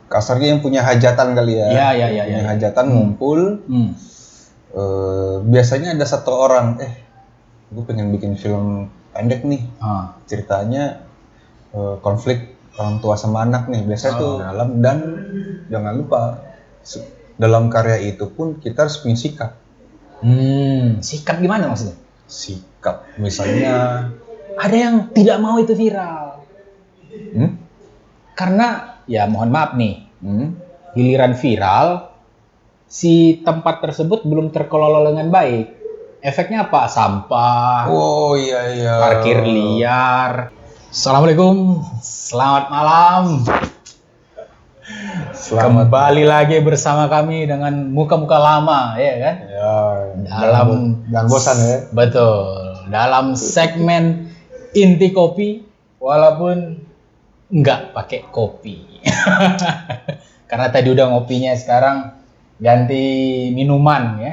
kasarnya yang punya hajatan kali ya. Punya hajatan ngumpul. Biasanya ada satu orang, gue pengen bikin film pendek nih. Ceritanya konflik orang tua sama anak nih. Biasanya tuh dalam, dan jangan lupa dalam karya itu pun kita harus punya sikap. Sikap gimana maksudnya? Sikap, misalnya ada yang tidak mau itu viral. Karena ya mohon maaf nih, giliran viral, si tempat tersebut belum terkelola dengan baik. Efeknya apa? Sampah. Oh iya. Parkir liar. Assalamualaikum, selamat malam. Kembali lagi bersama kami dengan muka-muka lama, ya kan? Ya. Dan bosan ya. Betul. Dalam segmen inti kopi, walaupun nggak pakai kopi. Karena tadi udah ngopinya, sekarang ganti minuman ya.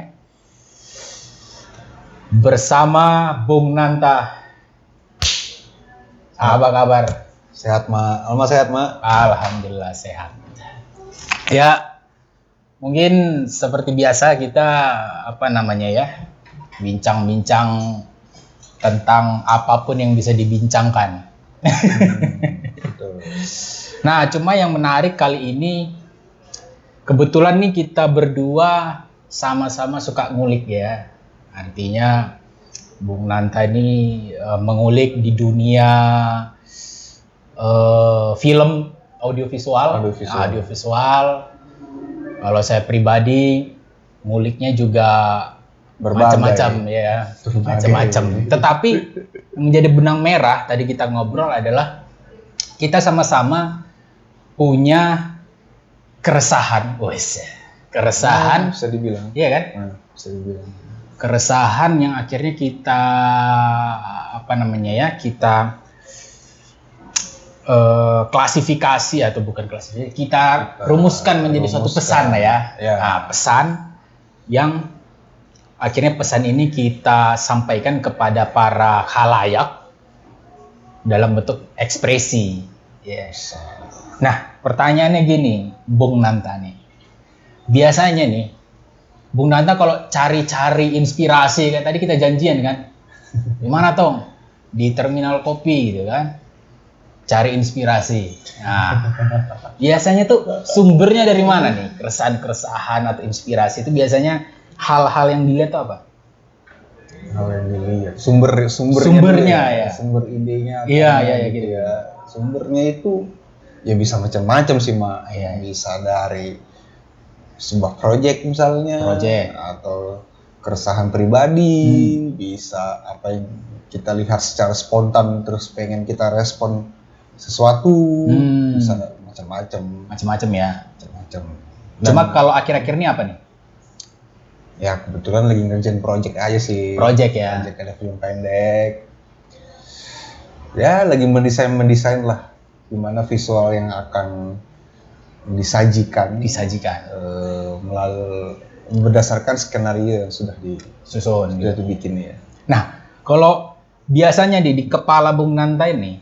Bersama Bung Nanta. Apa kabar? Sehat, Ma. Alma sehat, Ma? Alhamdulillah sehat. Ya, mungkin seperti biasa kita bincang-bincang tentang apapun yang bisa dibincangkan. Betul. Nah, cuma yang menarik kali ini, kebetulan nih kita berdua sama-sama suka ngulik ya. Artinya Bung Nanta ini mengulik di dunia film audiovisual. Kalau saya pribadi nguliknya juga macam-macam ya, macam-macam. Tetapi menjadi benang merah tadi kita ngobrol adalah kita sama-sama punya keresahan, bisa dibilang. Iya kan? Bisa dibilang. Keresahan yang akhirnya kita kita klasifikasi atau bukan klasifikasi, kita rumuskan menjadi suatu pesan lah ya. Nah, pesan yang akhirnya pesan ini kita sampaikan kepada para khalayak dalam bentuk ekspresi. Yes. Nah, pertanyaannya gini, Bung Nanta nih. Biasanya nih, Bung Nanta kalau cari-cari inspirasi, kayak tadi kita janjian kan, di mana Tong? Di terminal kopi gitu kan, cari inspirasi. Nah, biasanya tuh sumbernya dari mana nih? Keresahan atau inspirasi itu biasanya hal-hal yang dilihat tuh apa? Hal yang dilihat. Sumbernya ya. Sumber idenya. Iya gitu ya. Sumbernya itu ya bisa macam-macam sih, Ma. Iya. Bisa dari sebuah proyek misalnya, atau keresahan pribadi, bisa apa yang kita lihat secara spontan terus pengen kita respon sesuatu, bisa macam-macam ya. Cuma kalau akhir-akhir ini apa nih? Ya kebetulan lagi ngerjain proyek aja sih. Proyek ada film pendek. Ya lagi mendesain lah gimana visual yang akan disajikan melalui berdasarkan skenario yang sudah disusun, sudah dibikin ya. Nah, kalau biasanya di kepala Bung Nanta ini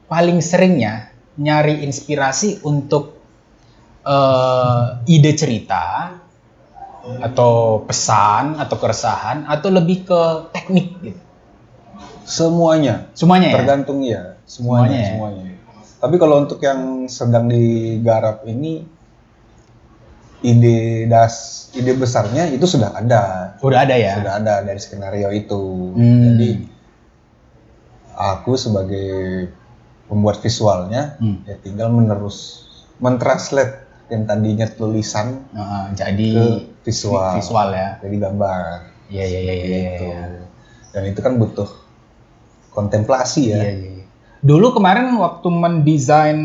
paling seringnya nyari inspirasi untuk ide cerita atau pesan atau keresahan, atau lebih ke teknik gitu? Semuanya tergantung ya. Semuanya. Tapi kalau untuk yang sedang digarap ini, ide besarnya itu sudah ada. Sudah ada dari skenario itu. Jadi aku sebagai pembuat visualnya ya tinggal mentranslate yang tadinya tulisan jadi visual ya. Jadi gambar. Iya. Gitu. Dan itu kan butuh kontemplasi ya. Iya. Dulu kemarin waktu mendesain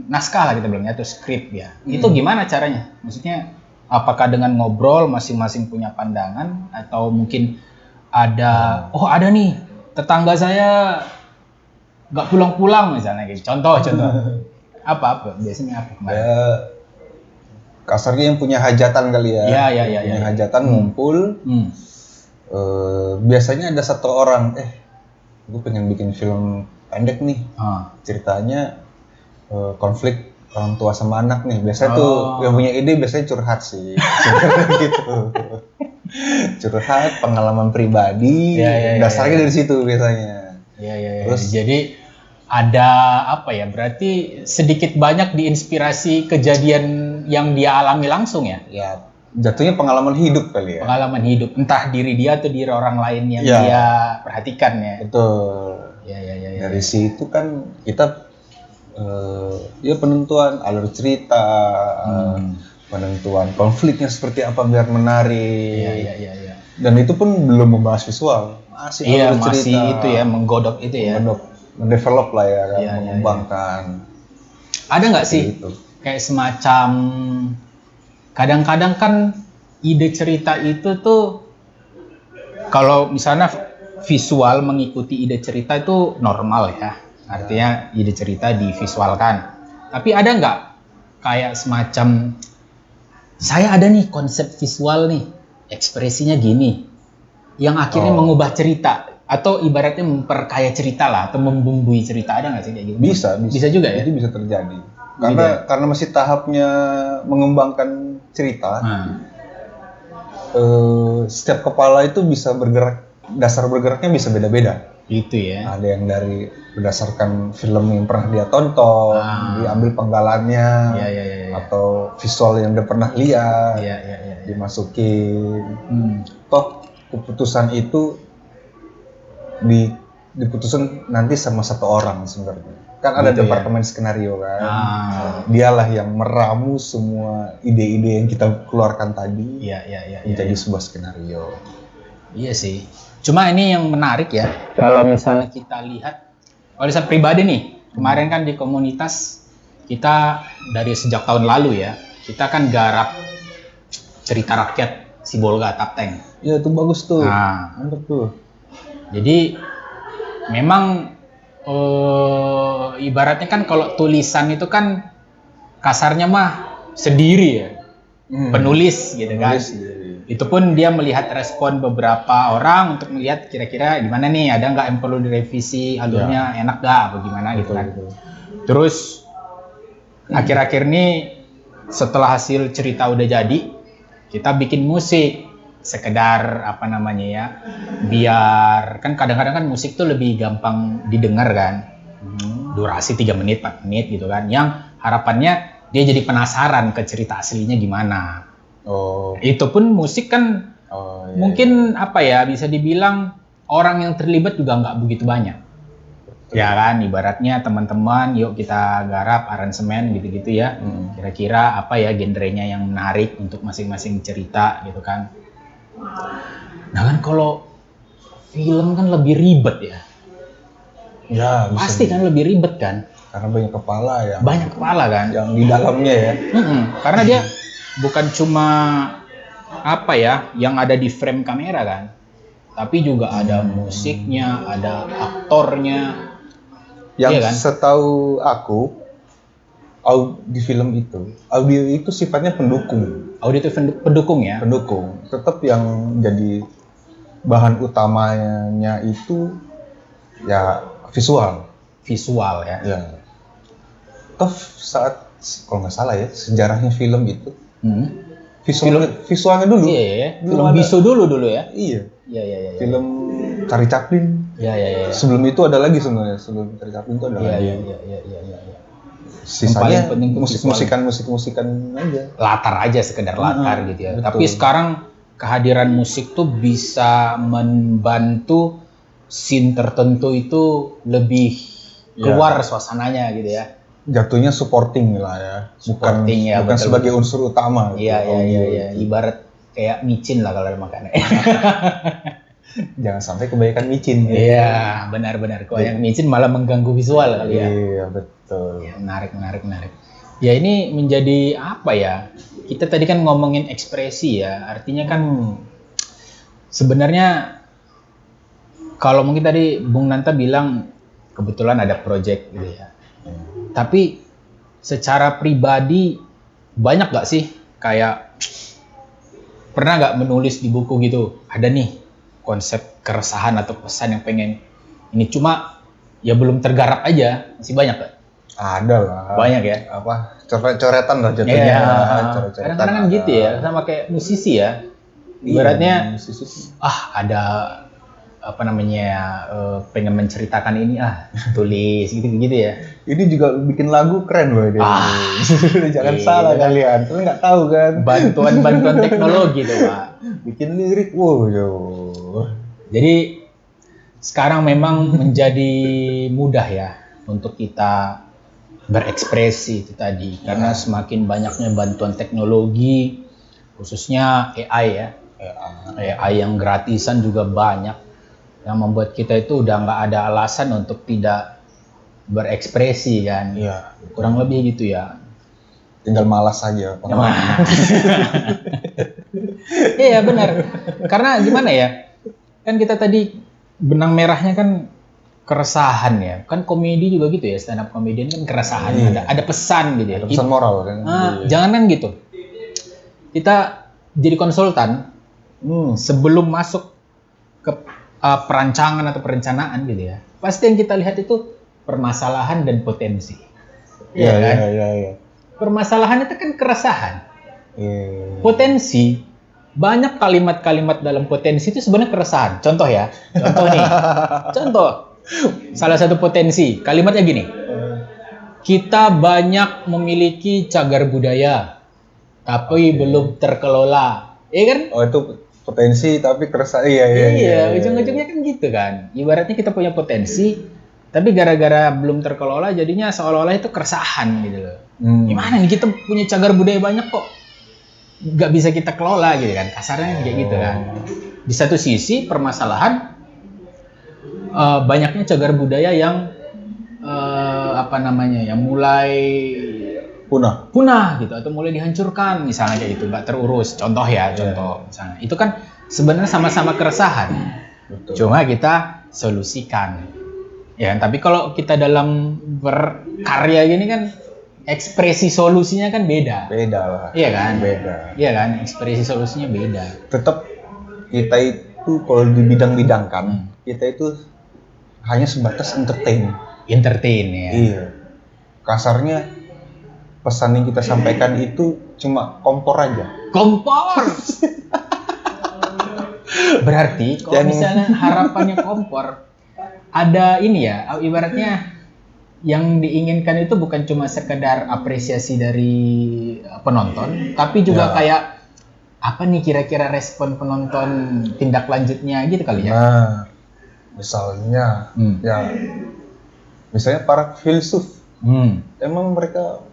naskah lah kita bilangnya, atau skrip ya, itu gimana caranya? Maksudnya apakah dengan ngobrol masing-masing punya pandangan, atau mungkin ada nih tetangga saya nggak pulang-pulang misalnya gitu. Contoh. apa biasanya apa kemarin? Ya, kasarnya yang punya hajatan kali ya. Iya. Punya hajatan ngumpul. Biasanya ada satu orang, gue pengen bikin film pendek nih. Ceritanya konflik orang tua sama anak nih. Biasanya tuh yang punya ide biasanya curhat sih. Gitu. Curhat, pengalaman pribadi, dasarnya dari situ biasanya. Terus jadi ada apa ya? Berarti sedikit banyak diinspirasi kejadian yang dia alami langsung ya? Ya, jatuhnya pengalaman hidup kali ya. Pengalaman hidup, entah diri dia atau diri orang lain yang dia perhatikan ya. Betul. Dari situ kan kita ya penentuan alur cerita, penentuan konfliknya seperti apa biar menarik. Iya. Dan itu pun belum membahas visual, masih alur cerita. Masih itu ya, menggodok itu ya. Mendevelop lah ya kan, mengembangkan. Ada nggak sih itu? Kayak semacam kadang-kadang kan ide cerita itu tuh kalau misalnya visual mengikuti ide cerita itu normal ya. Artinya ide cerita divisualkan. Tapi ada nggak kayak semacam saya ada nih konsep visual nih, ekspresinya gini, yang akhirnya mengubah cerita atau ibaratnya memperkaya cerita lah atau membumbui cerita, ada nggak sih kayak gitu? Bisa juga ya. Itu bisa terjadi. Karena masih tahapnya mengembangkan cerita. Setiap kepala itu bisa bergerak, dasar bergeraknya bisa beda-beda. Itu ya. Ada yang dari berdasarkan film yang pernah dia tonton, diambil penggalannya, atau visual yang dia pernah lihat, dimasukin. Toh keputusan itu diputusin nanti sama satu orang sebenarnya. Kan ada departemen skenario kan. Dialah yang meramu semua ide-ide yang kita keluarkan tadi. Menjadi sebuah skenario. Iya sih. Cuma ini yang menarik ya. Kalau misalnya kita lihat, kalau misalnya pribadi nih, kemarin kan di komunitas kita dari sejak tahun lalu ya, kita kan garap cerita rakyat Sibolga Tapteng. Ya itu bagus tuh. Mantap tuh. Jadi memang ibaratnya kan kalau tulisan itu kan kasarnya mah sendiri ya, penulis gitu kan. Itu pun dia melihat respon beberapa orang untuk melihat kira-kira gimana nih, ada nggak yang perlu direvisi, alurnya enak nggak, apa gimana gitu kan. Terus akhir-akhir ini setelah hasil cerita udah jadi, kita bikin musik. Sekedar apa namanya ya, biar kan kadang-kadang kan musik tuh lebih gampang didengar kan, durasi 3 menit 4 menit gitu kan, yang harapannya dia jadi penasaran ke cerita aslinya gimana. Itu pun musik kan mungkin apa ya, bisa dibilang orang yang terlibat juga nggak begitu banyak. Ya kan, ibaratnya teman-teman yuk kita garap aransemen gitu-gitu ya, kira-kira apa ya genrenya yang menarik untuk masing-masing cerita gitu kan. Nah kan kalau film kan lebih ribet ya. Ya, pasti kan lebih ribet kan. Karena banyak kepala ya. Banyak kepala kan. Yang di dalamnya ya. Karena dia bukan cuma apa ya, yang ada di frame kamera kan. Tapi juga ada musiknya, ada aktornya. Yang iya kan? Setahu aku, di film itu, audio itu sifatnya pendukung. Audio itu pendukung ya? Pendukung. Tetap yang jadi bahan utamanya itu ya visual. Visual ya? Ya. Toh saat, kalau nggak salah ya, sejarahnya film itu, visualnya dulu. Iya. Film bisu dulu ya? Iya. Iya. Film Charlie Chaplin. Iya. Sebelum itu ada lagi sebenarnya. Sebelum Charlie Chaplin itu ada lagi. Iya. Sisanya musikan aja. Latar aja, sekedar latar gitu ya. Betul. Tapi sekarang kehadiran musik tuh bisa membantu scene tertentu itu lebih keluar suasananya gitu ya. Jatuhnya supporting lah ya. Bukan sebagai unsur utama. Iya. Ibarat kayak micin lah kalau makannya. Jangan sampai kebanyakan micin. Iya, benar-benar. Kalau yang micin malah mengganggu visual kali ya. Iya, betul. Ya, menarik. Ya ini menjadi apa ya? Kita tadi kan ngomongin ekspresi ya. Artinya kan sebenarnya kalau mungkin tadi Bung Nanta bilang kebetulan ada project gitu ya. Tapi secara pribadi banyak gak sih kayak pernah gak menulis di buku gitu? Ada nih konsep keresahan atau pesan yang pengen ini, cuma ya belum tergarap aja, masih banyak gak? Ada lah. Banyak ya? Apa? Coret-coretan lah jatuhnya. Iya. Coret-coretan. Kadang-kadang kan gitu ya, sama kayak musisi ya. Ibaratnya, ada apa namanya, pengen menceritakan ini, tulis gitu ya. Ini juga bikin lagu keren loh ini. Jangan salah kalian, kalian nggak tahu kan. Bantuan teknologi tuh Pak. Bikin lirik, wow. Jadi sekarang memang menjadi mudah ya untuk kita berekspresi itu tadi, karena semakin banyaknya bantuan teknologi, khususnya AI ya. AI yang gratisan juga banyak, yang membuat kita itu udah nggak ada alasan untuk tidak berekspresi kan. Iya. Kurang lebih gitu ya. Tinggal malas aja. Iya benar. Karena gimana ya? Kan kita tadi benang merahnya kan keresahan ya. Kan komedi juga gitu ya, stand up comedian kan keresahan. Ada pesan gitu ya. Ada pesan moral kan. Jangan kan gitu. Kita jadi konsultan sebelum masuk ke perancangan atau perencanaan gitu ya. Pasti yang kita lihat itu permasalahan dan potensi. Iya. Permasalahan itu kan keresahan. Potensi, banyak kalimat-kalimat dalam potensi itu sebenarnya keresahan. Contoh ya. Contoh. Salah satu potensi, kalimatnya gini. Kita banyak memiliki cagar budaya, tapi belum terkelola. Iya kan? Oh, itu potensi tapi keresahan. Iya. Ujung-ujungnya kan gitu kan. Ibaratnya kita punya potensi, tapi gara-gara belum terkelola jadinya seolah-olah itu keresahan gitu loh. Gimana nih kita punya cagar budaya banyak kok nggak bisa kita kelola gitu kan. Kasarnya kayak gitu kan. Di satu sisi permasalahan banyaknya cagar budaya yang yang mulai punah gitu, atau mulai dihancurkan misalnya kayak gitu, nggak terurus. Contoh misalnya itu kan sebenarnya sama-sama keresahan. Betul. Cuma kita solusikan ya. Tapi kalau kita dalam berkarya gini kan ekspresi solusinya kan beda lah. Iya kan? Iya kan, ekspresi solusinya beda. Tetap kita itu kalau dibidang-bidangkan, kita itu hanya sebatas entertain ya. Iya. Kasarnya pesan yang kita sampaikan itu cuma kompor aja. Kompor. Berarti kalau misalnya harapannya kompor, ada ini ya, ibaratnya yang diinginkan itu bukan cuma sekedar apresiasi dari penonton, tapi juga kayak apa nih kira-kira respon penonton tindak lanjutnya gitu kali ya. Nah, misalnya misalnya para filsuf, emang mereka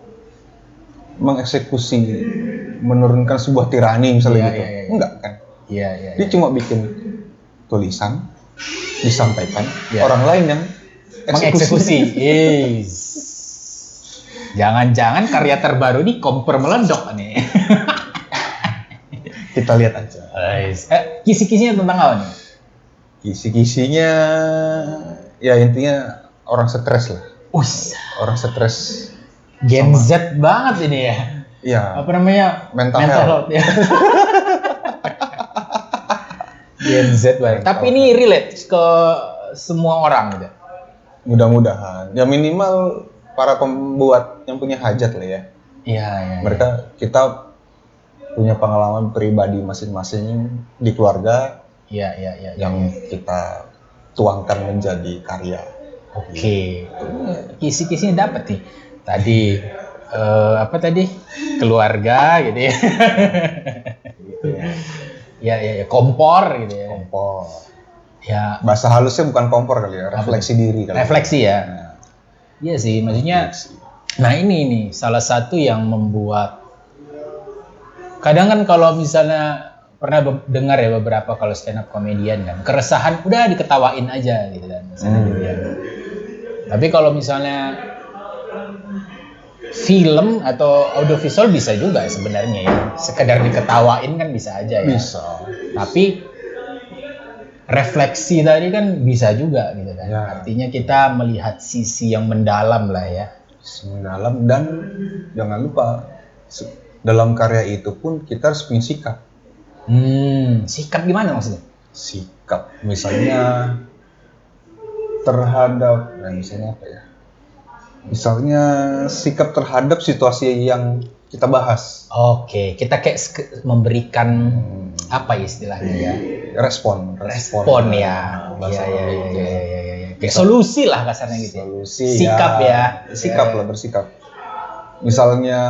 mengeksekusi, menurunkan sebuah tirani misalnya gitu. Iya. Enggak kan? Iya. Dia cuma bikin tulisan, disampaikan, orang lain yang mengeksekusi. Yes. Jangan-jangan karya terbaru ini kompor meledok nih. Kita lihat aja. Kisi-kisinya tentang apa nih? Kisi-kisinya ya intinya orang stres lah. Orang stres. Gen Z banget ini ya. Iya. Apa namanya? Mental health. Ya. Gen Z banget. Tapi ini relate ke semua orang gitu. Mudah-mudahan. Ya minimal para pembuat yang punya hajat lah ya. Iya. Kita punya pengalaman pribadi masing-masing di keluarga. Iya. Yang kita tuangkan menjadi karya. Oke. Kisi-kisinya dapat nih. Tadi keluarga gitu ya. Ya kompor gitu ya. Kompor. Ya. Bahasa halusnya bukan kompor kali ya, refleksi diri kali. Refleksi ya. Iya sih, maksudnya. Nah ini nih salah satu yang membuat. Kadang kan kalau misalnya pernah dengar ya beberapa kalau stand up comedian kan, keresahan udah diketawain aja gitu kan. Gitu ya. Tapi kalau misalnya film atau audiovisual bisa juga sebenarnya ya. Sekedar diketawain kan bisa aja ya. Bisa. Tapi refleksi tadi kan bisa juga gitu kan. Ya. Artinya kita melihat sisi yang mendalam lah ya. Mendalam, dan jangan lupa dalam karya itu pun kita harus punya sikap. Sikap gimana maksudnya? Misalnya sikap terhadap situasi yang kita bahas. Oke, kita kayak memberikan apa istilahnya ya? Respon ya. Iya. Kayak solusi lah kasarnya gitu. Solusi. Sikap ya. Sikap lah, bersikap. Misalnya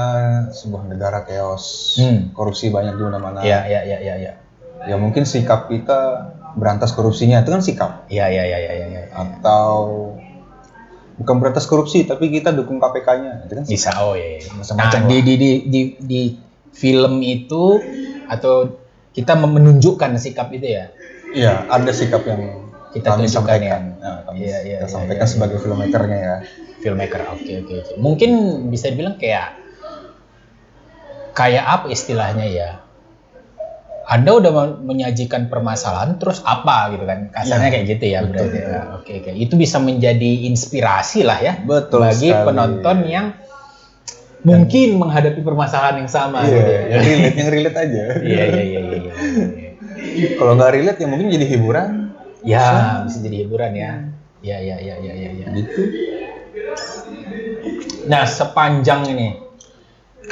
sebuah negara chaos, korupsi banyak di mana-mana. Iya. Ya mungkin sikap kita berantas korupsinya itu kan sikap. Iya. Atau bukan berantas korupsi tapi kita dukung KPK-nya, itu kan sikap. Bisa. Oh iya. Nah, di film itu atau kita menunjukkan sikap itu ya. Iya, ada sikap yang kita sampaikan. Kita sampaikan sebagai filmmakernya ya. Filmmaker, oke. Mungkin bisa dibilang kayak apa istilahnya ya? Anda udah menyajikan permasalahan, terus apa gitu kan? Kasarnya kayak gitu ya, betul, berarti. Ya. Oke. Itu bisa menjadi inspirasi lah ya, betul bagi sekali. Penonton yang mungkin menghadapi permasalahan yang sama. Iya, gitu ya. yang relate aja. Iya. Kalau nggak relate ya mungkin jadi hiburan. Ya, bisa jadi hiburan ya. Iya. Gitu. Nah, sepanjang ini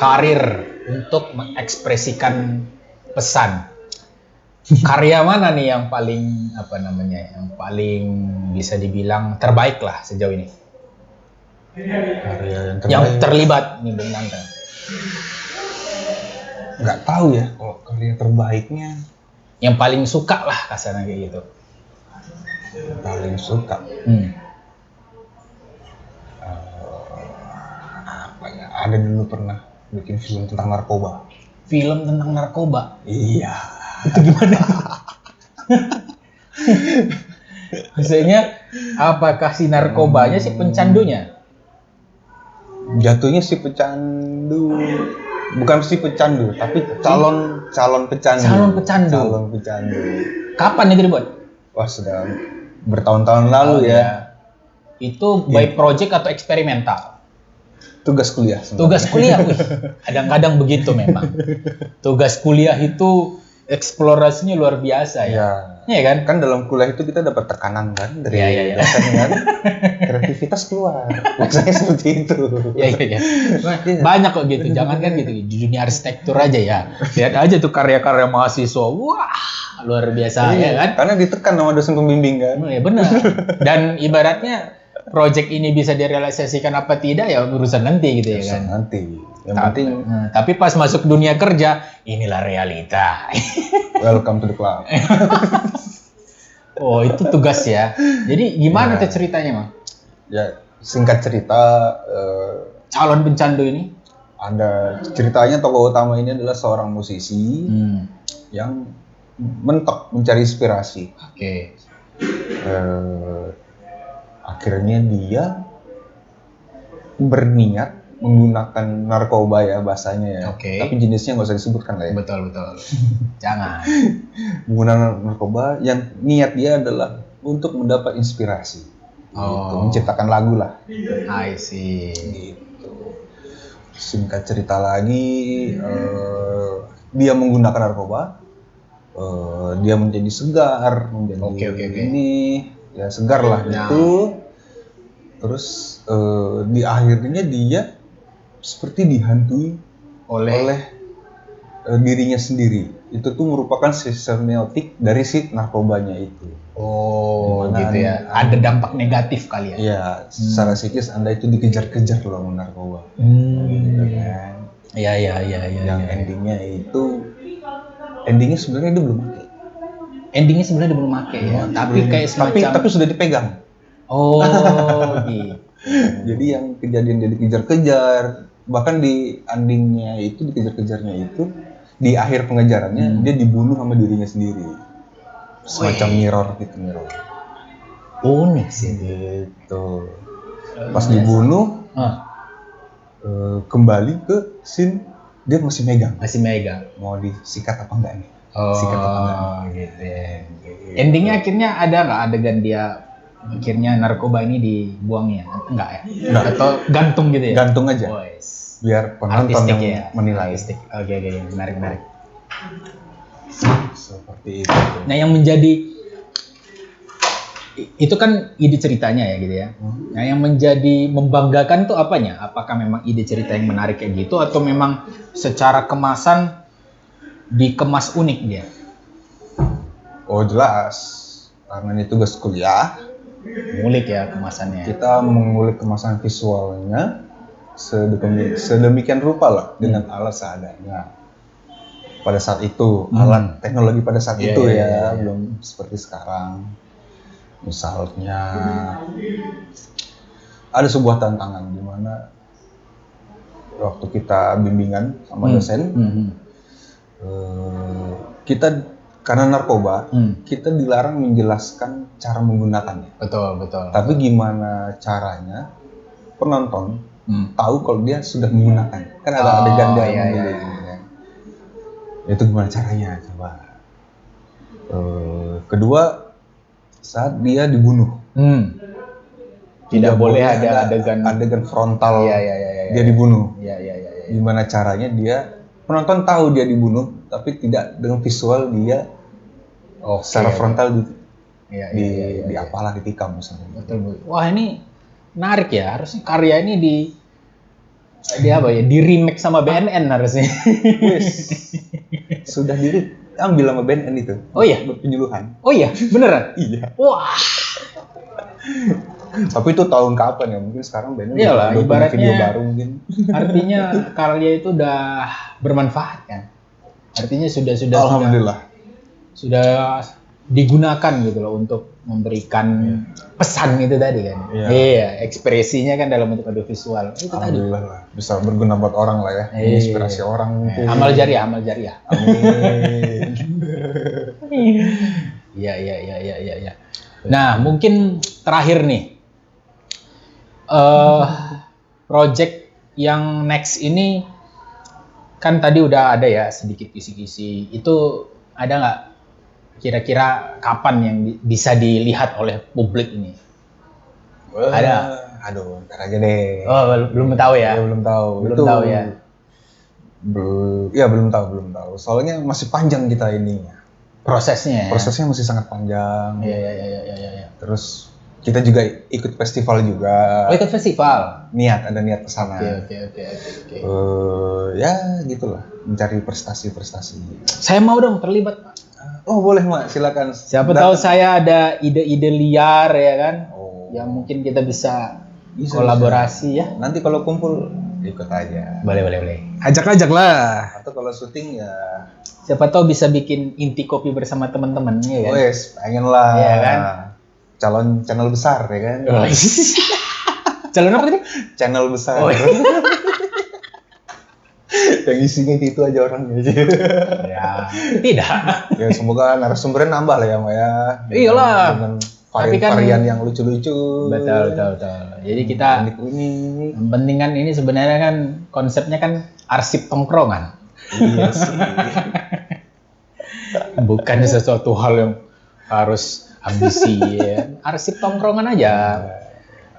karir untuk mengekspresikan pesan, karya mana nih yang paling yang paling bisa dibilang terbaik lah sejauh ini? Karya yang terlibat nih Bung Nanta. Nggak tahu ya kalau karya terbaiknya. Yang paling suka lah kasarnya kayak gitu. Paling suka. Ada dulu pernah bikin film tentang narkoba. Film tentang narkoba? Iya. Itu gimana? Maksudnya apakah si narkobanya si pencandunya? Jatuhnya si pecandu, bukan si pecandu, tapi calon pecandu. Calon pecandu. Kapan itu dibuat? Wah, sudah bertahun-tahun lalu ya. Itu by project atau eksperimental? Tugas kuliah. Tugas kuliah, kadang-kadang begitu memang. Tugas kuliah itu eksplorasinya luar biasa ya. Iya kan? Kan dalam kuliah itu kita dapat tekanan kan dari dosen kan. Kreativitas keluar. Biasanya seperti itu. Iya. Banyak kok gitu. Jangan kan gitu di dunia arsitektur aja ya. Lihat aja tuh karya-karya mahasiswa. Wah, luar biasa ya kan? Karena ditekan sama dosen pembimbing kan. Iya benar. Dan ibaratnya project ini bisa direalisasikan apa tidak ya urusan nanti gitu ya kan. Nanti. Yang penting tapi pas masuk dunia kerja, inilah realita. Welcome to the club. Oh, itu tugas ya. Jadi gimana tuh ceritanya, Mang? Ya, singkat cerita calon pencandu ini ada ceritanya, tokoh utama ini adalah seorang musisi yang mentok mencari inspirasi. Oke. Akhirnya dia berniat menggunakan narkoba ya bahasanya ya. Oke. Tapi jenisnya nggak usah disebutkan lah ya. Betul. Jangan. Menggunakan narkoba yang niat dia adalah untuk mendapat inspirasi. Gitu. Menciptakan lagu lah. I see. Gitu. Singkat cerita lagi, dia menggunakan narkoba, dia menjadi segar, menjadi ini, ya segar lah gitu. Terus di akhirnya dia seperti dihantui oleh dirinya sendiri. Itu tuh merupakan semiotik dari si narkobanya itu. Oh, gitu ya. Ada dampak negatif kali ya? Iya, secara psikis Anda itu dikejar-kejar loh sama narkoba. Gitu kan. Iya. Yang endingnya sebenarnya dia belum mati. Endingnya sebenarnya dia belum mati ya. Tapi kayak semacam. Tapi sudah dipegang. Oh, gitu. Jadi yang kejadian dia dikejar-kejar, bahkan di endingnya itu dikejar-kejarnya itu di akhir pengejarannya dia dibunuh sama dirinya sendiri. Semacam mirror. Unik sih gitu. Pas dibunuh kembali ke scene dia masih megang. Mau disikat apa enggak nih? Sikat apa enggak? Gitu ya. Endingnya akhirnya ada nggak adegan dia akhirnya narkoba ini dibuangnya? Enggak ya? Enggak. Atau gantung gitu ya? Gantung aja. Biar penonton yang menilai. Oke, menarik. Seperti itu. Nah, yang menjadi Itu kan ide ceritanya ya gitu ya. Nah, yang menjadi membanggakan tuh apanya? Apakah memang ide cerita yang menarik kayak gitu atau memang secara kemasan dikemas unik dia? Oh jelas, karena ini tugas kuliah. Ngulik ya kemasannya. Kita mengulik kemasan visualnya sedemikian rupa lah dengan alat seadanya. Pada saat itu, alat teknologi pada saat itu belum seperti sekarang. Misalnya ada sebuah tantangan di mana waktu kita bimbingan sama dosen, kita karena narkoba, kita dilarang menjelaskan cara menggunakannya. Betul. Tapi gimana caranya penonton tahu kalau dia sudah menggunakan? Kan ada adegan dia membeli. Itu gimana caranya? Coba. Kedua, saat dia dibunuh. Tidak boleh ada adegan frontal dia dibunuh. Gimana caranya penonton tahu dia dibunuh, tapi tidak dengan visual dia secara frontal apalah ditikam misalnya. Betul. Wah ini menarik ya, harusnya karya ini di remake sama BNN harusnya. Sudah diambil sama BNN itu. Oh iya, berpenyuluhan. Oh iya, beneran? Iya. Wah. Tapi itu tahun kapan ya? Mungkin sekarang BNN udah ibaratnya video baru mungkin. Artinya karya itu udah bermanfaat kan. Artinya sudah Alhamdulillah. Sudah digunakan gitu loh untuk memberikan pesan itu tadi kan. Iya, ekspresinya kan dalam bentuk audiovisual. Itu Alhamdulillah tadi. Lah. Bisa berguna buat orang lah ya. Inspirasi orang. Amal jariah. Amin. Iya. Nah, mungkin terakhir nih. Project yang next ini kan tadi udah ada ya sedikit kisi-kisi. Itu ada nggak kira-kira kapan yang bisa dilihat oleh publik ini? Ada? Aduh, ntar aja deh. Oh, belum tahu ya? Belum tahu. Belum tahu ya? Belum tahu. Soalnya masih panjang kita ini. Prosesnya masih sangat panjang. Iya. Terus kita juga ikut festival juga. Oh, ikut festival? Ada niat ke sana. Oke. Ya gitulah, mencari prestasi. Saya mau dong terlibat, Pak. Oh boleh Mak, silakan. Siapa tahu saya ada ide-ide liar ya kan, yang mungkin kita bisa kolaborasi ya. Nanti kalau kumpul ikut aja. Boleh. Ajak lah. Atau kalau syuting ya. Siapa tahu bisa bikin inti kopi bersama teman-teman ya kan. Wes, pengen lah. Iya kan. Calon channel besar ya kan. Calon apa tadi? Channel besar. Yang isinya itu aja orangnya aja. Ya, tidak. Ya semoga narasumbernya nambah lah ya Mbak ya. Iyalah. Dengan varian yang lucu-lucu. Betul. Jadi kita pentingan ini sebenarnya kan konsepnya kan arsip tongkrongan. Iya sih. Bukan sesuatu hal yang harus ambisi ya. Arsip tongkrongan aja.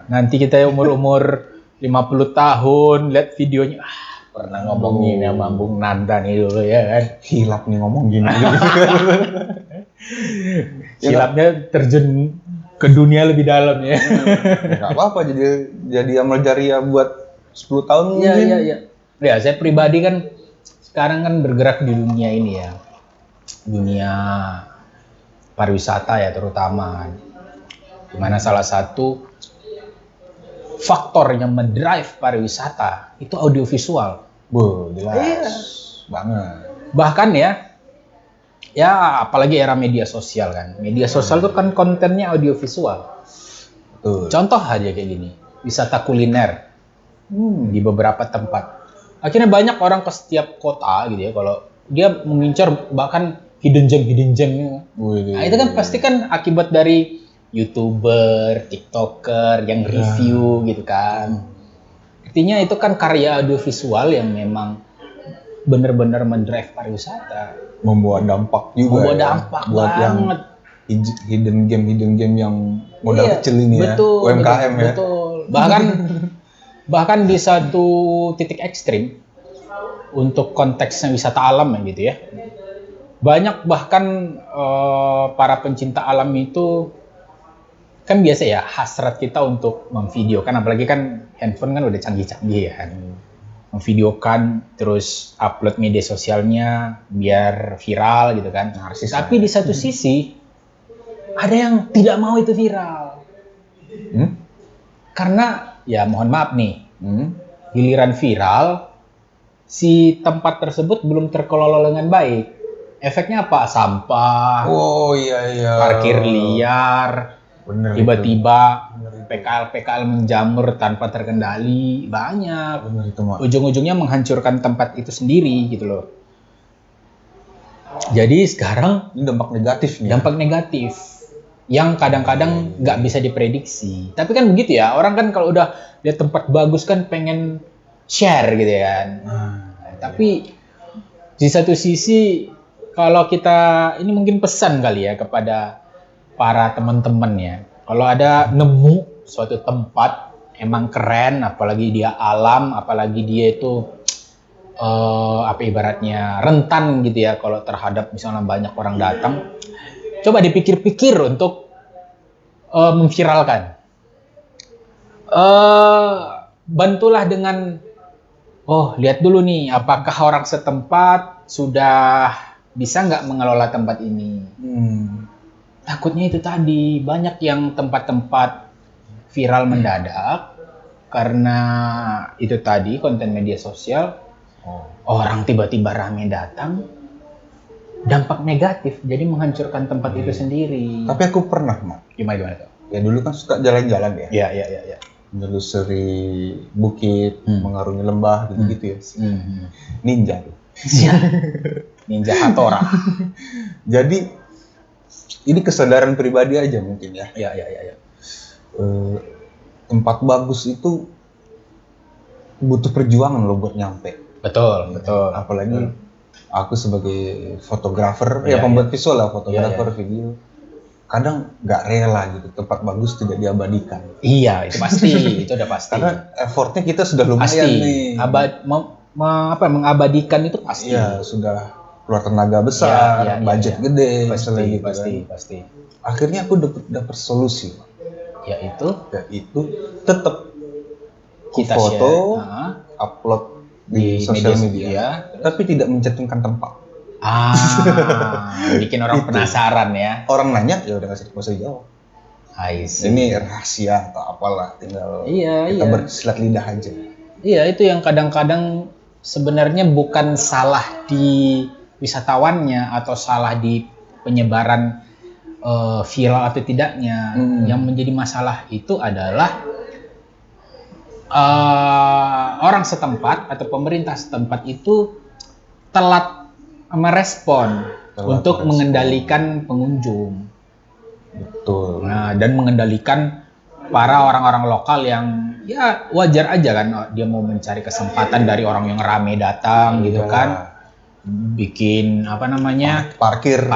Nanti kita umur 50 tahun lihat videonya, pernah ngomongin sama Bung Nanda nih dulu ya kan. Hilap nih ngomong gini. Hilapnya terjun ke dunia lebih dalam ya. Enggak apa-apa jadi amal jariah buat 10 tahun mungkin. Iya. Ya, saya pribadi kan sekarang kan bergerak di dunia ini ya. Dunia pariwisata ya terutama. Dimana salah satu faktor yang mendrive pariwisata itu audiovisual. Jelas banget. Bahkan ya apalagi era media sosial kan. Media sosial itu kan kontennya audiovisual. Betul. Contoh aja kayak gini, wisata kuliner di beberapa tempat. Akhirnya banyak orang ke setiap kota gitu ya, kalau dia mengincar bahkan hidden gem. Nah, itu kan pasti kan akibat dari YouTuber, TikToker yang review gitu kan. Artinya itu kan karya audiovisual yang memang benar-benar mendrive pariwisata. Membawa dampak juga. Membawa dampak buat banget. Hidden game yang modal kecil ini betul, ya. UMKM ya. Betul. Bahkan di satu titik ekstrim untuk konteksnya wisata alam gitu ya. Banyak bahkan para pencinta alam itu kan biasa ya hasrat kita untuk memvideokan, apalagi kan handphone kan udah canggih-canggih ya kan. Memvideokan terus upload media sosialnya biar viral gitu kan. Narsis. Tapi di satu sisi ada yang tidak mau itu viral. Karena ya mohon maaf nih, giliran viral si tempat tersebut belum terkelola dengan baik. Efeknya apa? Sampah. Oh iya. Parkir liar. Bener, tiba-tiba PKL menjamur tanpa terkendali, banyak. Bener itu, Mak. Ujung-ujungnya menghancurkan tempat itu sendiri gitu loh. Jadi sekarang ini dampak negatif nih. Dampak negatif yang kadang-kadang nggak bisa diprediksi. Tapi kan begitu ya, orang kan kalau udah lihat tempat bagus kan pengen share gitu kan. Tapi di satu sisi kalau kita ini mungkin pesan kali ya kepada para teman-teman ya. Kalau ada nemu suatu tempat emang keren, apalagi dia alam, apalagi dia itu ibaratnya rentan gitu ya kalau terhadap misalnya banyak orang datang, coba dipikir-pikir untuk memviralkan. Bantulah dengan lihat dulu nih apakah orang setempat sudah bisa nggak mengelola tempat ini. Takutnya itu tadi, banyak yang tempat-tempat viral mendadak karena itu tadi konten media sosial. Orang tiba-tiba rame datang, dampak negatif, jadi menghancurkan tempat itu sendiri. Tapi aku pernah, Mak. Gimana tuh? Ya dulu kan suka jalan-jalan ya. Iya. Menelusuri bukit, mengarungi lembah, gitu-gitu ya. Ninja tuh. Ninja Hattori. Jadi ini kesadaran pribadi aja mungkin ya. Iya. Tempat bagus itu butuh perjuangan loh buat nyampe. Betul. Apalagi aku sebagai fotografer, pembuat visual lah, fotografer video. Kadang nggak rela gitu tempat bagus tidak diabadikan. Iya, itu pasti, itu udah pasti. Karena effortnya kita sudah lumayan nih. Mengabadikan itu pasti. Iya, sudah keluar tenaga besar, budget gede, pasti. Akhirnya aku dapat solusi, yaitu tetap kita foto, upload di sosial media, tapi tidak mencantumkan tempat. Bikin orang penasaran ya. Orang nanya, ya udah nggak usah jawab. Ini rahasia atau apalah, tinggal kita bersilat lidah aja. Iya, itu yang kadang-kadang sebenarnya bukan salah di wisatawannya atau salah di penyebaran viral atau tidaknya. Yang menjadi masalah itu adalah orang setempat atau pemerintah setempat itu telat merespon untuk mengendalikan pengunjung. Betul. Nah, dan mengendalikan para orang-orang lokal yang ya wajar aja kan dia mau mencari kesempatan dari orang yang rame datang gitu kan. Bikin parkir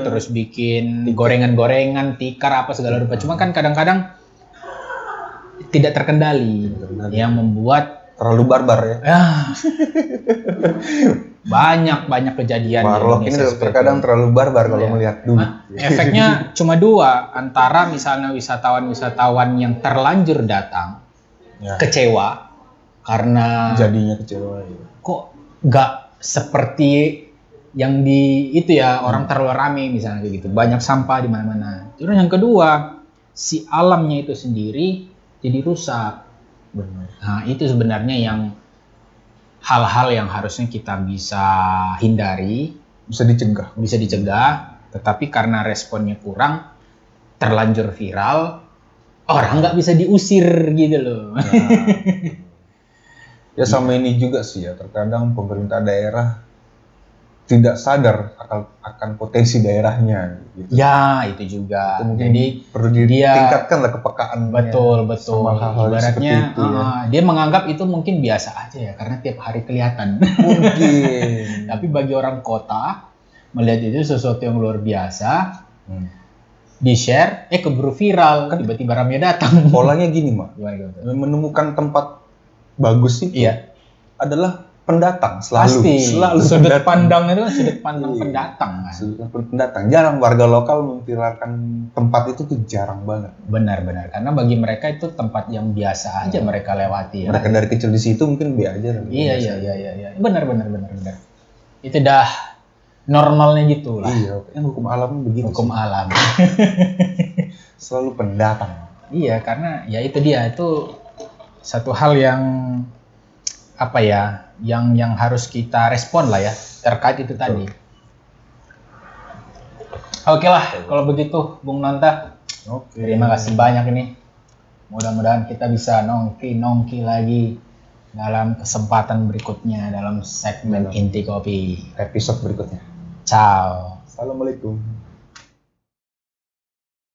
terus bikin gorengan-gorengan, tikar apa segala rupa. Cuma kan kadang-kadang tidak terkendali. Yang membuat terlalu barbar ya. Banyak kejadian Warlock ini terkadang terlalu barbar kalau melihat duit. Efeknya cuma dua, antara misalnya wisatawan yang terlanjur datang kecewa karena jadinya kecewa. Kok nggak seperti yang di itu ya, orang terlalu rame misalnya kayak gitu, banyak sampah di mana-mana. Terus yang kedua, si alamnya itu sendiri jadi rusak. Benar. Nah, itu sebenarnya yang hal-hal yang harusnya kita bisa hindari, bisa dicegah, tetapi karena responnya kurang, terlanjur viral, orang nggak bisa diusir gitu loh. Ya sama ini juga sih ya, terkadang pemerintah daerah tidak sadar akan potensi daerahnya. Gitu. Ya itu juga. Jadi perlu ditingkatkan lah kepekaan. Betul. Ibaratnya dia menganggap itu mungkin biasa aja ya, karena tiap hari kelihatan. Mungkin. Tapi bagi orang kota melihat itu sesuatu yang luar biasa. Di share, keburu viral, kan tiba-tiba ramai datang. Polanya gini, Mak. Menemukan tempat bagus itu adalah pendatang Pasti. selalu sudut pendatang. pandang itu kan sudut pandang pendatang kan. Sudut pendatang. Jarang warga lokal memviralkan tempat itu tuh jarang banget. Benar-benar karena bagi mereka itu tempat yang biasa aja mereka lewati. Mereka dari kecil di situ mungkin biasa aja. Iya. Benar. Itu dah normalnya gitu lah. Iya, kan hukum alamnya begitu. Hukum alam. Selalu pendatang. Iya, karena ya itu dia itu satu hal yang apa ya, yang harus kita respon lah ya terkait itu tadi. Oke lah, kalau begitu Bung Nonta. Oke. Terima kasih banyak ini. Mudah-mudahan kita bisa nongki lagi dalam kesempatan berikutnya dalam segmen Inti Kopi. Episode berikutnya. Ciao. Assalamualaikum.